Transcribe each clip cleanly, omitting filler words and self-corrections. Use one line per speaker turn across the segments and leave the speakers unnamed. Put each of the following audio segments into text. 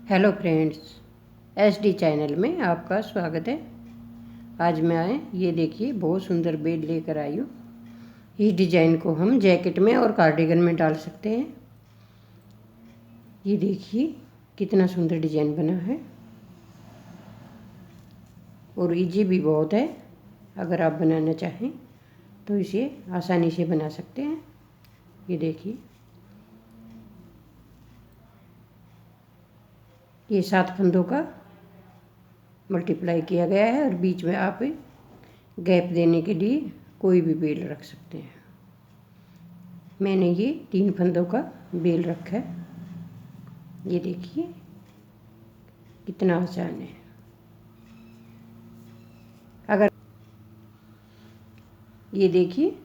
Hello friends, SD channel में आपका स्वागत है। आज मैं ये देखिए बहुत सुंदर बेल लेकर आई हूँ। इस डिज़ाइन को हम जैकेट में और कार्डिगन में डाल सकते हैं। ये देखिए कितना सुंदर डिज़ाइन बना है और इजी भी बहुत है। अगर आप बनाना चाहें तो इसे आसानी से बना सकते हैं। ये देखिए, ये 7 फंदों का मल्टीप्लाई किया गया है और बीच में आप गैप देने के लिए कोई भी बेल रख सकते हैं। मैंने ये 3 फंदों का बेल रखा है। ये देखिए कितना आसान है। अगर ये देखिए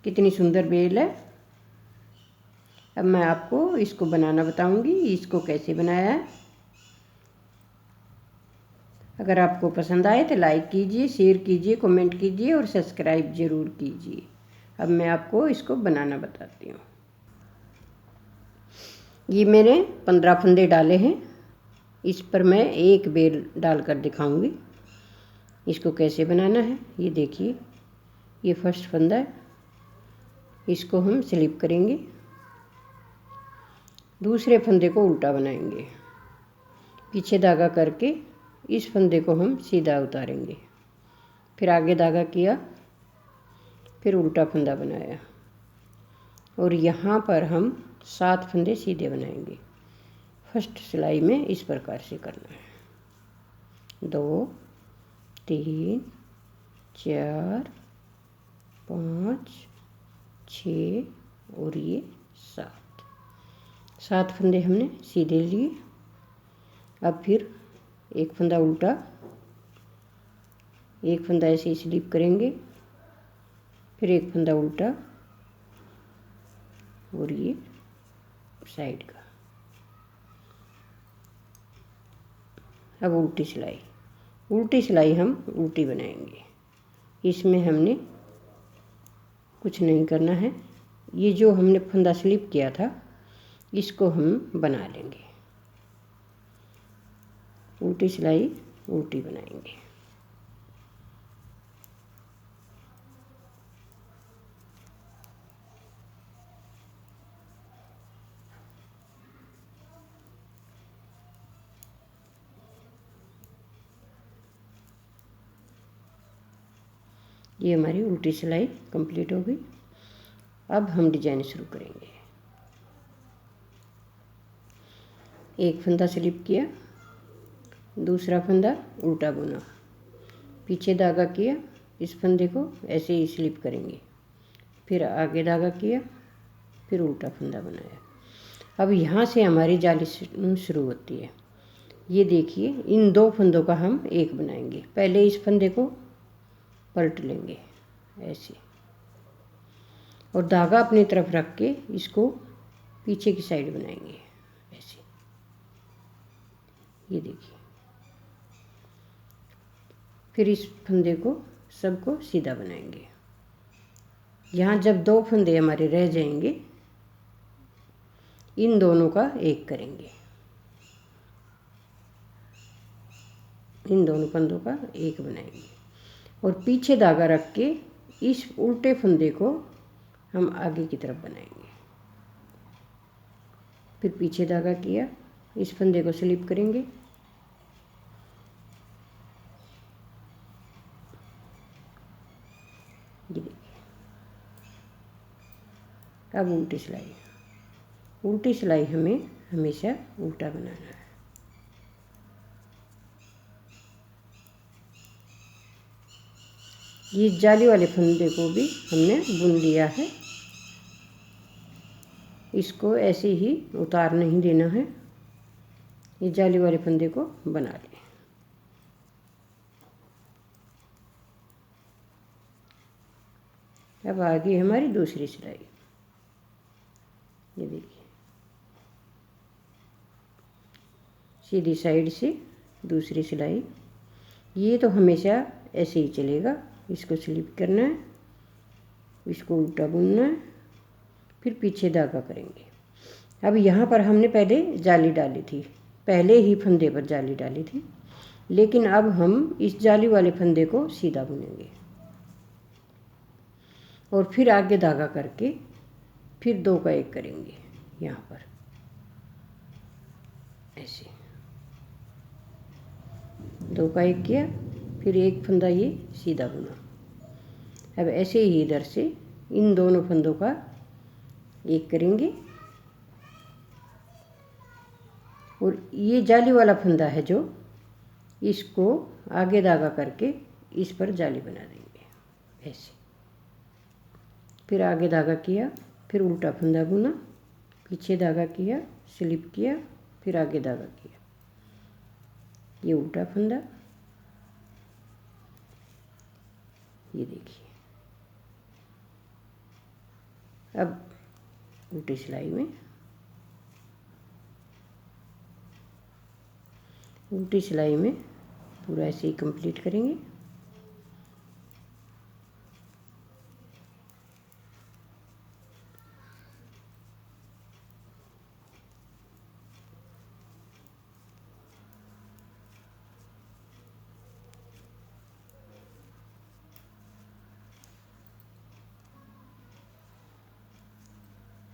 कितनी सुंदर बेल है। अब मैं आपको इसको बनाना बताऊंगी, इसको कैसे बनाया है। अगर आपको पसंद आए तो लाइक कीजिए, शेयर कीजिए, कमेंट कीजिए और सब्सक्राइब ज़रूर कीजिए। अब मैं आपको इसको बनाना बताती हूँ। ये मैंने 15 फंदे डाले हैं। इस पर मैं एक बेल डालकर दिखाऊंगी इसको कैसे बनाना है। ये देखिए, ये फर्स्ट फंदा है, इसको हम स्लिप करेंगे। दूसरे फंदे को उल्टा बनाएंगे, पीछे धागा करके इस फंदे को हम सीधा उतारेंगे। फिर आगे धागा किया, फिर उल्टा फंदा बनाया और यहाँ पर हम 7 फंदे सीधे बनाएंगे। फर्स्ट सिलाई में इस प्रकार से करना है। 2 3 4 5 6 और ये 7 फंदे हमने सीधे लिए। अब फिर एक फंदा उल्टा, एक फंदा ऐसे स्लिप करेंगे, फिर एक फंदा उल्टा और ये साइड का। अब उल्टी सिलाई हम उल्टी बनाएंगे। इसमें हमने कुछ नहीं करना है। ये जो हमने फंदा स्लिप किया था इसको हम बना लेंगे। उल्टी सिलाई उल्टी बनाएंगे। ये हमारी उल्टी सिलाई कंप्लीट हो गई। अब हम डिजाइन शुरू करेंगे। एक फंदा स्लिप किया, दूसरा फंदा उल्टा बुना, पीछे धागा किया, इस फंदे को ऐसे ही स्लिप करेंगे, फिर आगे धागा किया, फिर उल्टा फंदा बनाया। अब यहाँ से हमारी जाली शुरू होती है। ये देखिए, इन 2 फंदों का हम एक बनाएंगे। पहले इस फंदे को पलट लेंगे ऐसे और धागा अपनी तरफ रख के इसको पीछे की साइड बनाएंगे ऐसे। ये देखिए, फिर इस फंदे को सबको सीधा बनाएंगे। यहाँ जब 2 फंदे हमारे रह जाएंगे, इन दोनों का एक करेंगे। इन दोनों फंदों का एक बनाएंगे और पीछे धागा रख के इस उल्टे फंदे को हम आगे की तरफ बनाएंगे। फिर पीछे धागा किया, इस फंदे को स्लिप करेंगे, ये देखिए। अब उल्टी सिलाई हमें हमेशा उल्टा बनाना है। ये जाली वाले फंदे को भी हमने बुन लिया है। इसको ऐसे ही उतार नहीं देना है। ये जाली वाले फंदे को बना लें। अब आगे हमारी दूसरी सिलाई। ये देखिए, सीधी साइड से दूसरी सिलाई। ये तो हमेशा ऐसे ही चलेगा। इसको स्लिप करना है, इसको उल्टा बुनना है, फिर पीछे धागा करेंगे। अब यहाँ पर हमने पहले जाली डाली थी, पहले ही फंदे पर जाली डाली थी, लेकिन अब हम इस जाली वाले फंदे को सीधा बुनेंगे और फिर आगे धागा करके फिर 2 का 1 करेंगे यहाँ पर ऐसे 2 का 1 किया, फिर एक फंदा ये सीधा बुना। अब ऐसे ही इधर से इन दोनों फंदों का 1 करेंगे और ये जाली वाला फंदा है जो, इसको आगे धागा करके इस पर जाली बना देंगे ऐसे। फिर आगे धागा किया, फिर उल्टा फंदा बुना, पीछे धागा किया, स्लिप किया, फिर आगे धागा किया, ये उल्टा फंदा, ये देखिए। अब उल्टी सिलाई में पूरा ऐसे ही कंप्लीट करेंगे।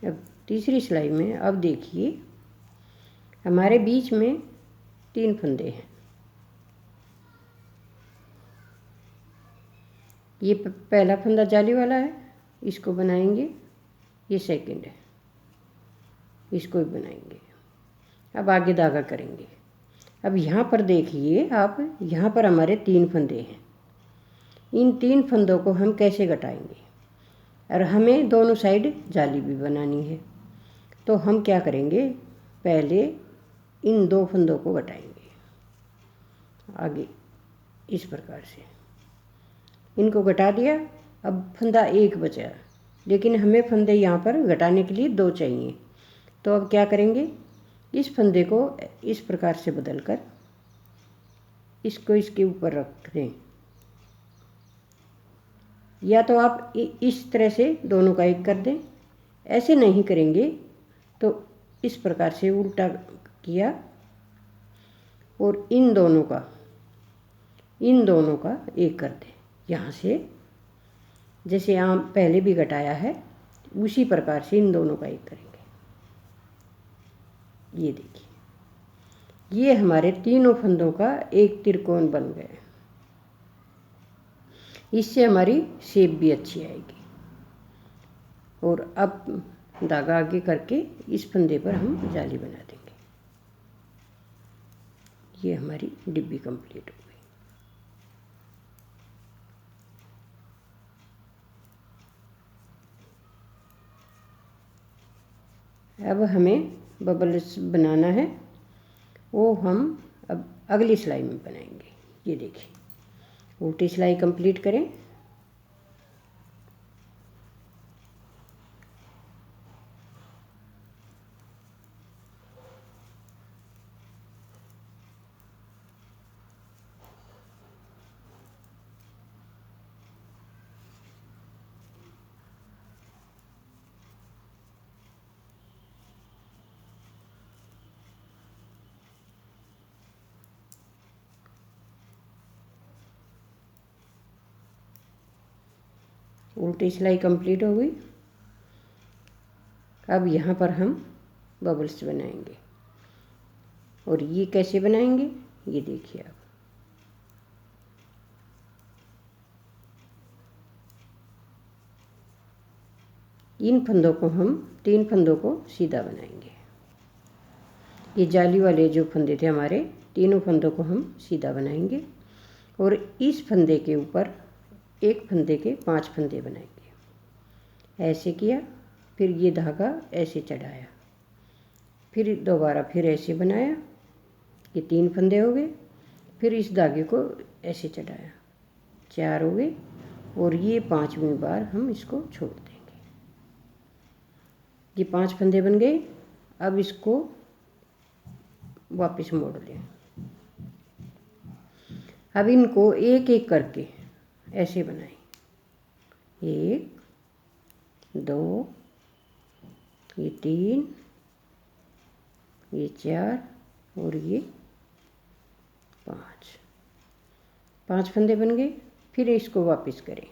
अब तीसरी सिलाई में अब देखिए हमारे बीच में 3 फंदे हैं। ये पहला फंदा जाली वाला है, इसको बनाएंगे, ये सेकंड है, इसको भी बनाएंगे। अब आगे धागा करेंगे। अब यहाँ पर देखिए आप, यहाँ पर हमारे 3 फंदे हैं। इन 3 फंदों को हम कैसे घटाएंगे, और हमें दोनों साइड जाली भी बनानी है, तो हम क्या करेंगे, पहले इन 2 फंदों को घटाएंगे आगे इस प्रकार से। इनको घटा दिया, अब फंदा 1 बचा, लेकिन हमें फंदे यहाँ पर घटाने के लिए 2 चाहिए। तो अब क्या करेंगे, इस फंदे को इस प्रकार से बदलकर इसको इसके ऊपर रख दें, या तो आप इस तरह से दोनों का 1 कर दें। ऐसे नहीं करेंगे तो इस प्रकार से उल्टा किया और इन दोनों का 1 कर दें। यहाँ से जैसे आम पहले भी घटाया है उसी प्रकार से इन दोनों का 1 करेंगे। ये देखिए, ये हमारे तीनों फंदों का एक त्रिकोण बन गए। इससे हमारी शेप भी अच्छी आएगी। और अब धागा आगे करके इस फंदे पर हम जाली बना देंगे। ये हमारी डिब्बी कंप्लीट हो गई। अब हमें बबल्स बनाना है, वो हम अब अगली सिलाई में बनाएंगे। ये देखिए, उल्टी सिलाई कंप्लीट करें, उल्टी सिलाई कंप्लीट हो गई। अब यहाँ पर हम बबल्स बनाएंगे, और ये कैसे बनाएंगे ये देखिए आप। इन फंदों को हम 3 फंदों को सीधा बनाएंगे। ये जाली वाले जो फंदे थे हमारे, तीनों फंदों को हम सीधा बनाएंगे और इस फंदे के ऊपर एक फंदे के 5 फंदे बनाएंगे। ऐसे किया, फिर ये धागा ऐसे चढ़ाया, फिर दोबारा फिर ऐसे बनाया, ये 3 फंदे हो गए, फिर इस धागे को ऐसे चढ़ाया, 4 हो गए, और ये 5वीं बार हम इसको छोड़ देंगे। ये 5 फंदे बन गए। अब इसको वापस मोड़ लें। अब इनको एक एक करके ऐसे बनाएं, 1 2 ये 3 ये 4 और ये 5 फंदे बन गए। फिर इसको वापस करें।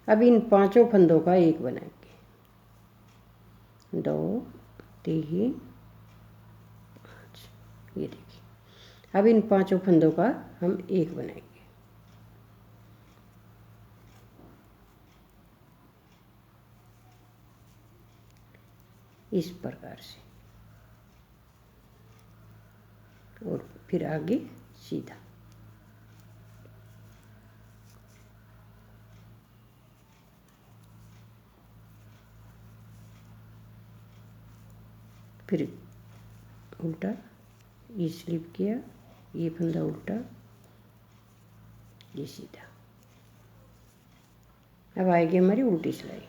अब इन 5 फंदों का एक बनाएंगे। 2 3 5, ये देखिए। अब इन 5 फंदों का हम एक बनाएंगे। इस प्रकार से, और फिर आगे सीधा। फिर उल्टा, ये स्लिप किया, ये फंदा उल्टा, ये सीधा। अब आएगी हमारी उल्टी सिलाई।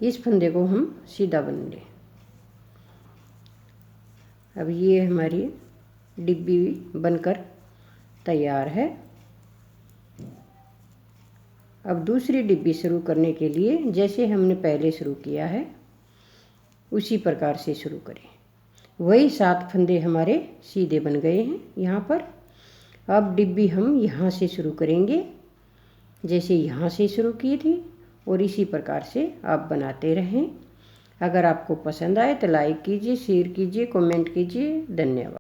इस फंदे को हम सीधा बन लें। अब ये हमारी डिब्बी बनकर तैयार है। अब दूसरी डिब्बी शुरू करने के लिए जैसे हमने पहले शुरू किया है उसी प्रकार से शुरू करें। वही 7 फंदे हमारे सीधे बन गए हैं यहाँ पर। अब डिब्बी हम यहाँ से शुरू करेंगे, जैसे यहाँ से शुरू की थी, और इसी प्रकार से आप बनाते रहें। अगर आपको पसंद आए तो लाइक कीजिए, शेयर कीजिए, कमेंट कीजिए। धन्यवाद।